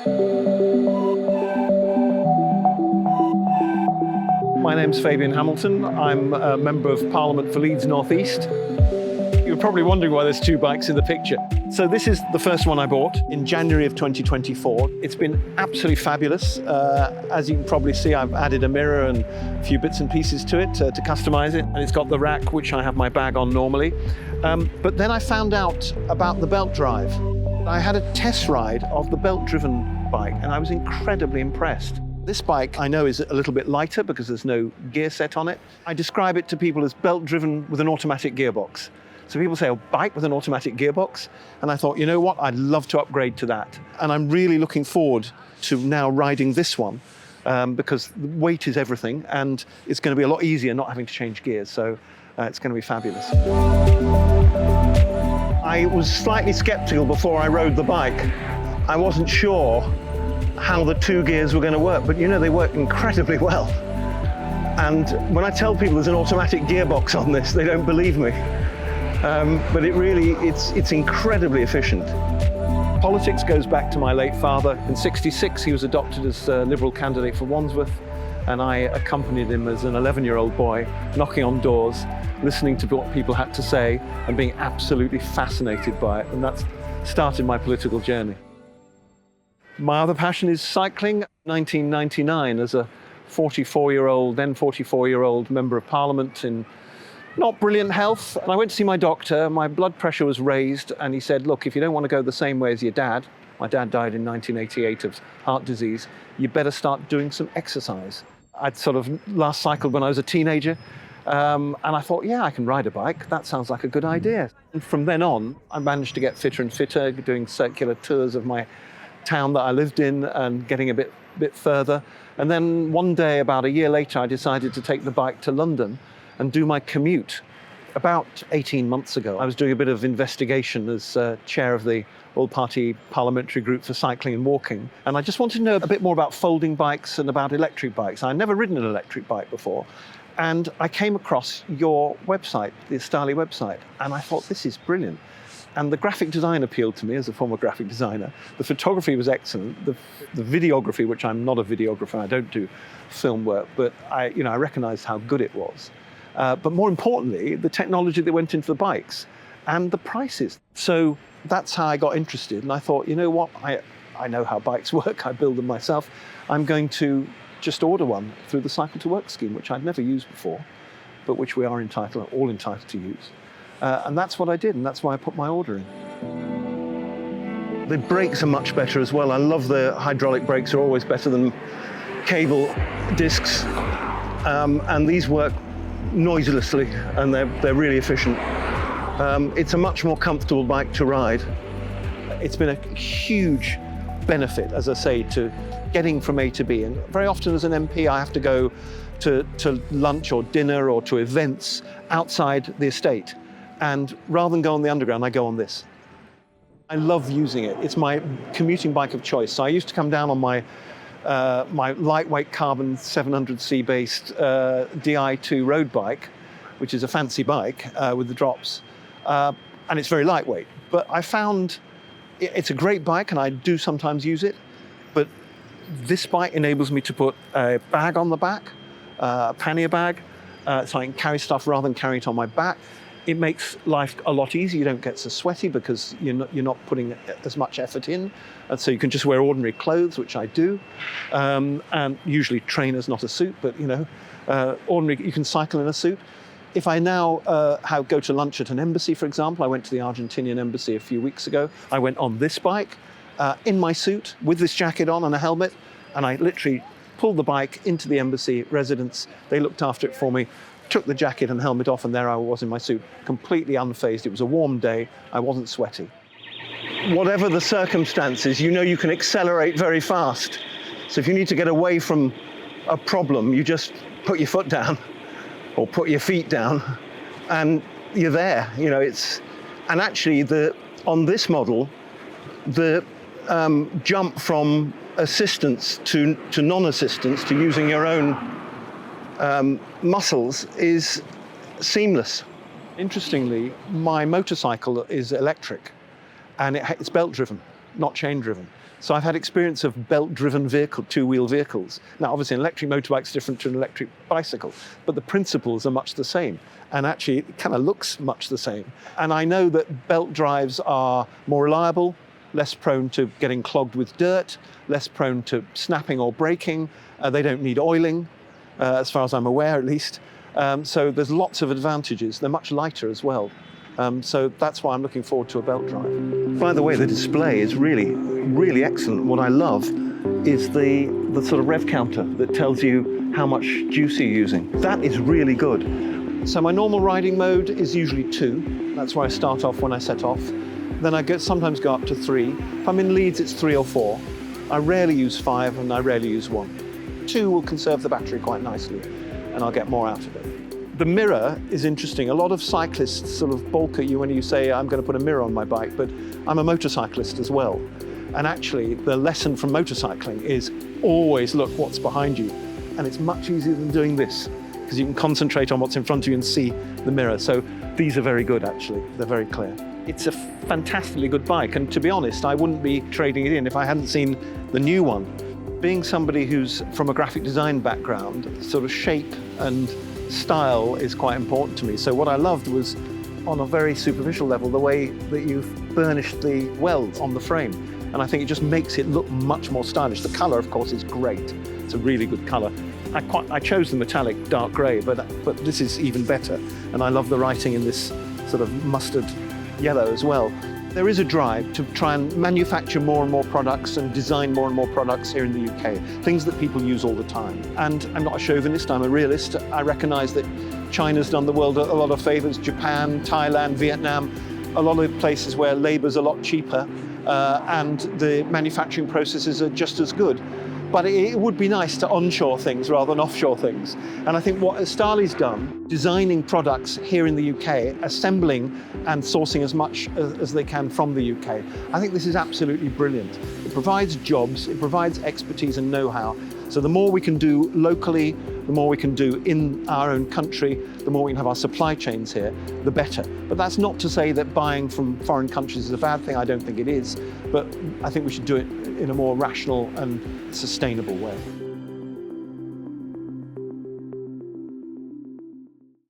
My name's Fabian Hamilton. I'm a Member of Parliament for Leeds North East. You're probably wondering why there's two bikes in the picture. So this is the first one I bought in January of 2024. It's been absolutely fabulous. As you can probably see, I've added a mirror and a few bits and pieces to it to customize it. And it's got the rack, which I have my bag on normally. But then I found out about the belt drive. I had a test ride of the belt-driven bike, and I was incredibly impressed. This bike I know is a little bit lighter because there's no gear set on it. I describe it to people as belt-driven with an automatic gearbox. So people say, oh, bike with an automatic gearbox? And I thought, you know what, I'd love to upgrade to that. And I'm really looking forward to now riding this one because the weight is everything, and it's going to be a lot easier not having to change gears. So it's going to be fabulous. I was slightly skeptical before I rode the bike. I wasn't sure how the two gears were going to work, but you know, they work incredibly well. And when I tell people there's an automatic gearbox on this, they don't believe me. But it's incredibly efficient. Politics goes back to my late father. In '66, he was adopted as a Liberal candidate for Wandsworth, and I accompanied him as an 11-year-old boy, knocking on doors, listening to what people had to say, and being absolutely fascinated by it. And that's started my political journey. My other passion is cycling. 1999, as a 44-year-old Member of Parliament in not brilliant health. And I went to see my doctor. My blood pressure was raised, and he said, look, if you don't want to go the same way as your dad, my dad died in 1988 of heart disease, you better start doing some exercise. I'd sort of last cycled when I was a teenager, and I thought, yeah, I can ride a bike. That sounds like a good idea. And from then on, I managed to get fitter and fitter, doing circular tours of my town that I lived in and getting a bit further. And then one day, about a year later, I decided to take the bike to London and do my commute. About 18 months ago, I was doing a bit of investigation as chair of the all-party parliamentary group for cycling and walking. And I just wanted to know a bit more about folding bikes and about electric bikes. I'd never ridden an electric bike before. And I came across your website, the Stali website, and I thought, this is brilliant. And the graphic design appealed to me as a former graphic designer. The photography was excellent. The videography, which I'm not a videographer, I don't do film work, but I recognized how good it was. But more importantly, the technology that went into the bikes and the prices. So that's how I got interested. And I thought, you know what, I know how bikes work. I build them myself. I'm going to just order one through the Cycle to Work scheme, which I'd never used before, but which we are all entitled to use. And that's what I did, and that's why I put my order in. The brakes are much better as well. I love the hydraulic brakes, are always better than cable discs. And these work noiselessly, and they're really efficient. It's a much more comfortable bike to ride. It's been a huge benefit, as I say, to getting from A to B. And very often as an MP, I have to go to lunch or dinner or to events outside the estate. And rather than go on the underground, I go on this. I love using it. It's my commuting bike of choice. So I used to come down on my lightweight carbon 700C based Di2 road bike, which is a fancy bike with the drops. And it's very lightweight. But I found it's a great bike, and I do sometimes use it. But this bike enables me to put a bag on the back, a pannier bag, so I can carry stuff rather than carry it on my back. It makes life a lot easier. You don't get so sweaty because you're not putting as much effort in. And so you can just wear ordinary clothes, which I do. And usually trainers, not a suit, but ordinary, you can cycle in a suit. If I now go to lunch at an embassy, for example, I went to the Argentinian embassy a few weeks ago. I went on this bike in my suit with this jacket on and a helmet, and I literally pulled the bike into the embassy residence. They looked after it for me, took the jacket and helmet off, and there I was in my suit, completely unfazed. It was a warm day. I wasn't sweaty. Whatever the circumstances, you can accelerate very fast. So if you need to get away from a problem, you just put your foot down or put your feet down and you're there. And actually on this model, the jump from assistance to non-assistance, to using your own muscles, is seamless. Interestingly, my motorcycle is electric, and it's belt driven, not chain driven. So I've had experience of belt-driven vehicle, two-wheel vehicles. Now, obviously, an electric motorbike is different to an electric bicycle, but the principles are much the same. And actually, it kind of looks much the same. And I know that belt drives are more reliable, less prone to getting clogged with dirt, less prone to snapping or breaking. They don't need oiling, as far as I'm aware, at least. So there's lots of advantages. They're much lighter as well. So that's why I'm looking forward to a belt drive. By the way, the display is really excellent. What I love is the sort of rev counter that tells you how much juice you're using. That is really good. So my normal riding mode is usually 2. That's where I start off when I set off. Then I sometimes go up to 3. If I'm in Leeds, it's 3 or 4. I rarely use 5 and I rarely use 1. 2 will conserve the battery quite nicely and I'll get more out of it. The mirror is interesting. A lot of cyclists sort of balk at you when you say, I'm going to put a mirror on my bike, but I'm a motorcyclist as well. And actually, the lesson from motorcycling is always look what's behind you. And it's much easier than doing this, because you can concentrate on what's in front of you and see the mirror. So these are very good, actually. They're very clear. It's a fantastically good bike, and to be honest, I wouldn't be trading it in if I hadn't seen the new one. Being somebody who's from a graphic design background, sort of shape and style is quite important to me. So what I loved was, on a very superficial level, the way that you've burnished the welds on the frame. And I think it just makes it look much more stylish. The colour, of course, is great. It's a really good colour. I chose the metallic dark grey, but this is even better. And I love the writing in this sort of mustard yellow as well. There is a drive to try and manufacture more and more products and design more and more products here in the UK, things that people use all the time. And I'm not a chauvinist, I'm a realist. I recognise that China's done the world a lot of favours, Japan, Thailand, Vietnam, a lot of places where labour's a lot cheaper and the manufacturing processes are just as good. But it would be nice to onshore things rather than offshore things. And I think what Starley's done, designing products here in the UK, assembling and sourcing as much as they can from the UK, I think this is absolutely brilliant. It provides jobs, it provides expertise and know-how. So the more we can do locally, the more we can do in our own country, the more we can have our supply chains here, the better. But that's not to say that buying from foreign countries is a bad thing. I don't think it is. But I think we should do it in a more rational and sustainable way.